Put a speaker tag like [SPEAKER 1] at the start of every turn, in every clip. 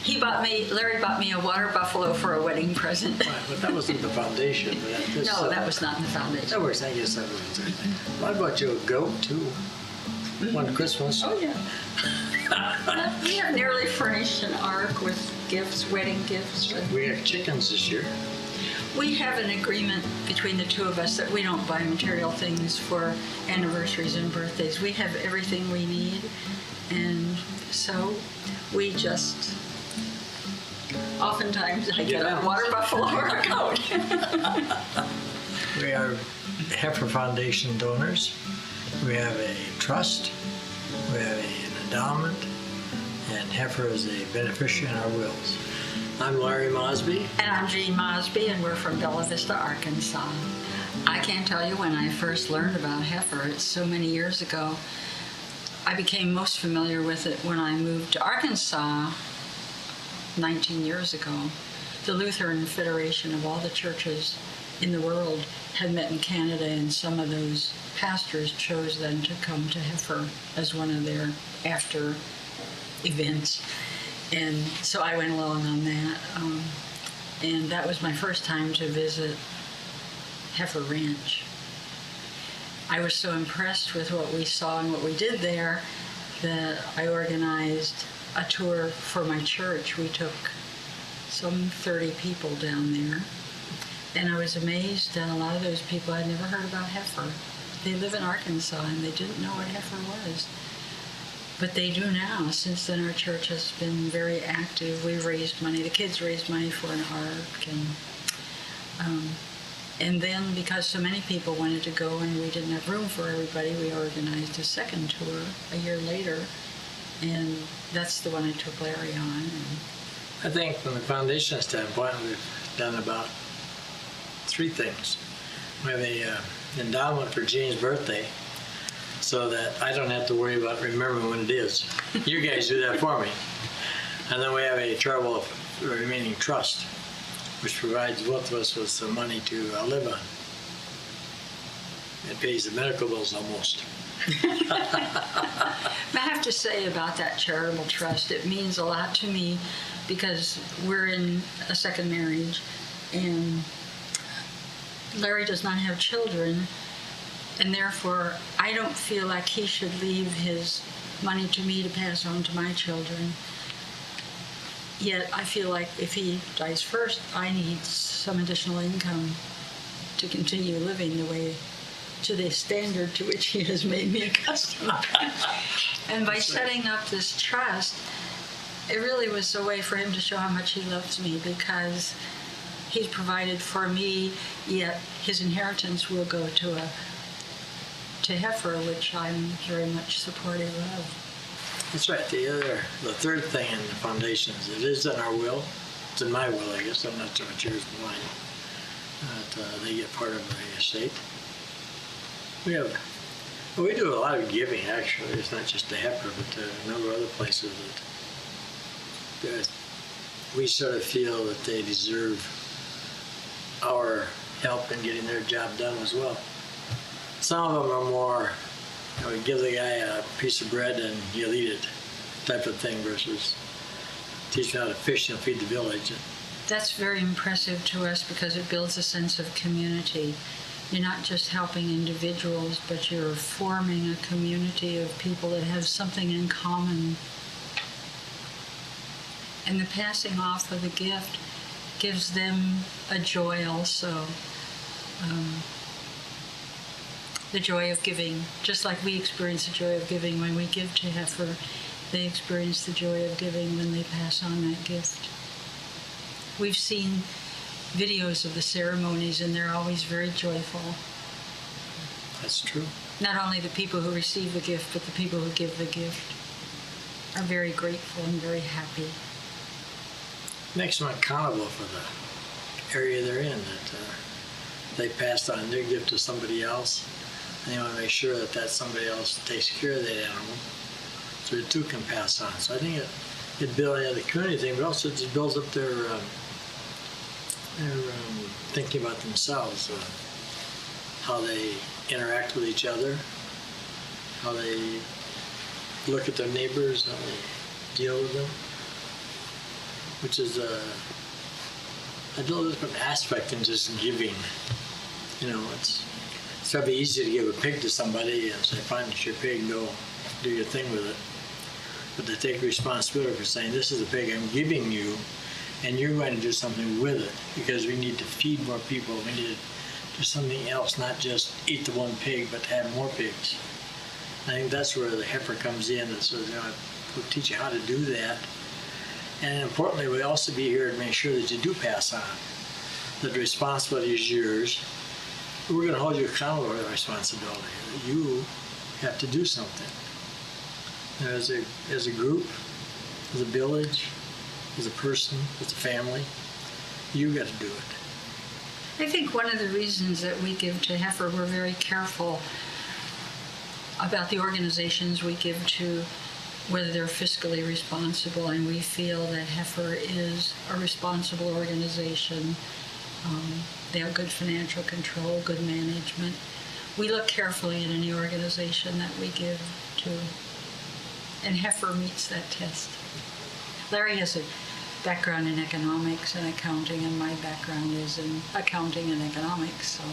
[SPEAKER 1] Larry bought me a water buffalo for a wedding present.
[SPEAKER 2] Right, but that wasn't the foundation. But
[SPEAKER 1] No, that was not in the foundation.
[SPEAKER 2] That works. I guess that works. Well, I bought you a goat too. One Christmas.
[SPEAKER 1] Oh yeah. We have nearly furnished an ark with gifts, wedding gifts.
[SPEAKER 2] We have chickens this year.
[SPEAKER 1] We have an agreement between the two of us that we don't buy material things for anniversaries and birthdays. We have everything we need, and so we just. Oftentimes I get a water buffalo or a goat.
[SPEAKER 2] We are Heifer Foundation donors. We have a trust. We have an endowment. And Heifer is a beneficiary in our wills. I'm Larry Mosby.
[SPEAKER 1] And I'm Jean Mosby, and we're from Bella Vista, Arkansas. I can't tell you when I first learned about Heifer. It's so many years ago. I became most familiar with it when I moved to Arkansas 19 years ago. The Lutheran Federation of all the churches in the world had met in Canada, and some of those pastors chose then to come to Heifer as one of their after events. And so I went along on that. And that was my first time to visit Heifer Ranch. I was so impressed with what we saw and what we did there that I organized a tour for my church. We took some 30 people down there, and I was amazed that a lot of those people had never heard about Heifer. They live in Arkansas and they didn't know what Heifer was, but they do now. Since then our church has been very active. We've raised money, the kids raised money for an ark, and then because so many people wanted to go and we didn't have room for everybody, we organized a second tour a year later. And that's the one I took Larry on.
[SPEAKER 2] I think from the foundation standpoint, we've done about 3 things. We have a endowment for Jean's birthday, so that I don't have to worry about remembering when it is. You guys do that for me. And then we have a charitable remaining trust, which provides both of us with some money to live on. It pays the medical bills almost.
[SPEAKER 1] I have to say about that charitable trust, it means a lot to me because we're in a second marriage and Larry does not have children, and therefore I don't feel like he should leave his money to me to pass on to my children. Yet I feel like if he dies first, I need some additional income to continue living the way, to the standard to which he has made me accustomed. And by setting up this trust, it really was a way for him to show how much he loves me, because he's provided for me, yet his inheritance will go to Heifer, which I'm very much supportive of.
[SPEAKER 2] That's right. The third thing in the foundation is it is in our will. It's in my will, I guess. I'm not sure what yours and mine. But they get part of the estate. We do a lot of giving, actually. It's not just to Heifer, but a number of other places that we sort of feel that they deserve our help in getting their job done as well. Some of them are more, we give the guy a piece of bread and he'll eat it type of thing versus teach him how to fish and feed the village.
[SPEAKER 1] That's very impressive to us because it builds a sense of community. You're not just helping individuals, but you're forming a community of people that have something in common. And the passing off of the gift gives them a joy also. The joy of giving. Just like we experience the joy of giving when we give to Heifer, they experience the joy of giving when they pass on that gift. We've seen videos of the ceremonies, and they're always very joyful.
[SPEAKER 2] That's true.
[SPEAKER 1] Not only the people who receive the gift, but the people who give the gift are very grateful and very happy.
[SPEAKER 2] Makes them accountable for the area they're in, that they passed on their gift to somebody else, and they want to make sure that that somebody else takes care of that animal, so the two can pass on. So I think it builds the community thing, but also it just builds up their thinking about themselves, how they interact with each other, how they look at their neighbors, how they deal with them. which is a little different aspect in just giving. You know, it's gotta be easy to give a pig to somebody and say, fine, it's your pig, go do your thing with it. But to take responsibility for saying, this is a pig I'm giving you, and you're going to do something with it, because we need to feed more people. We need to do something else, not just eat the one pig, but to have more pigs. I think that's where the heifer comes in and says, you know, we'll teach you how to do that. And importantly, we'll also be here to make sure that you do pass on. That the responsibility is yours. We're going to hold you accountable for the responsibility. You have to do something. As a group, as a village, as a person, as a family, you got to do it.
[SPEAKER 1] I think one of the reasons that we give to Heifer, we're very careful about the organizations we give to, whether they're fiscally responsible, and we feel that Heifer is a responsible organization. They have good financial control, good management. We look carefully at any organization that we give to, and Heifer meets that test. Larry has a background in economics and accounting, and my background is in accounting and economics, so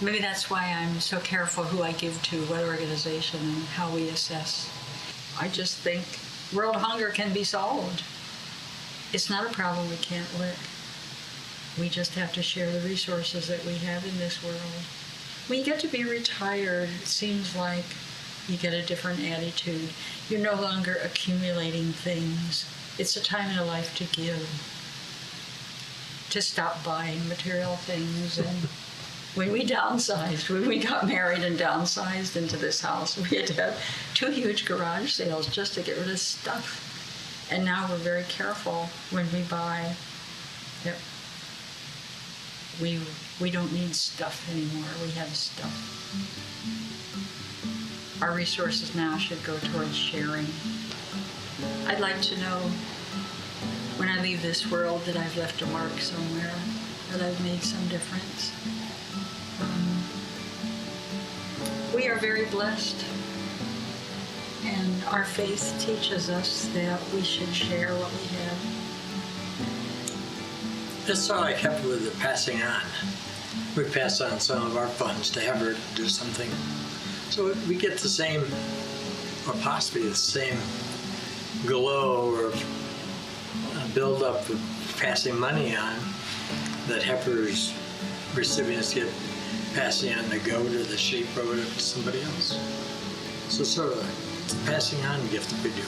[SPEAKER 1] maybe that's why I'm so careful who I give to, what organization, and how we assess. I just think world hunger can be solved. It's not a problem we can't lick. We just have to share the resources that we have in this world. When you get to be retired, it seems like you get a different attitude. You're no longer accumulating things. It's a time in your life to give, to stop buying material things. And when we downsized, when we got married and downsized into this house, we had to have 2 huge garage sales just to get rid of stuff. And now we're very careful when we buy. Yep. We don't need stuff anymore. We have stuff. Our resources now should go towards sharing. I'd like to know when I leave this world that I've left a mark somewhere, that I've made some difference. We are very blessed, and our faith teaches us that we should share what we have.
[SPEAKER 2] It's sort of like Heifer with the passing on. We pass on some of our funds to Heifer to do something. So we get the same, or possibly the same, glow or build up of passing money on that Heifer's recipients get, passing on the goat or the sheep or whatever to somebody else. So it's sort of a passing on gift that we do.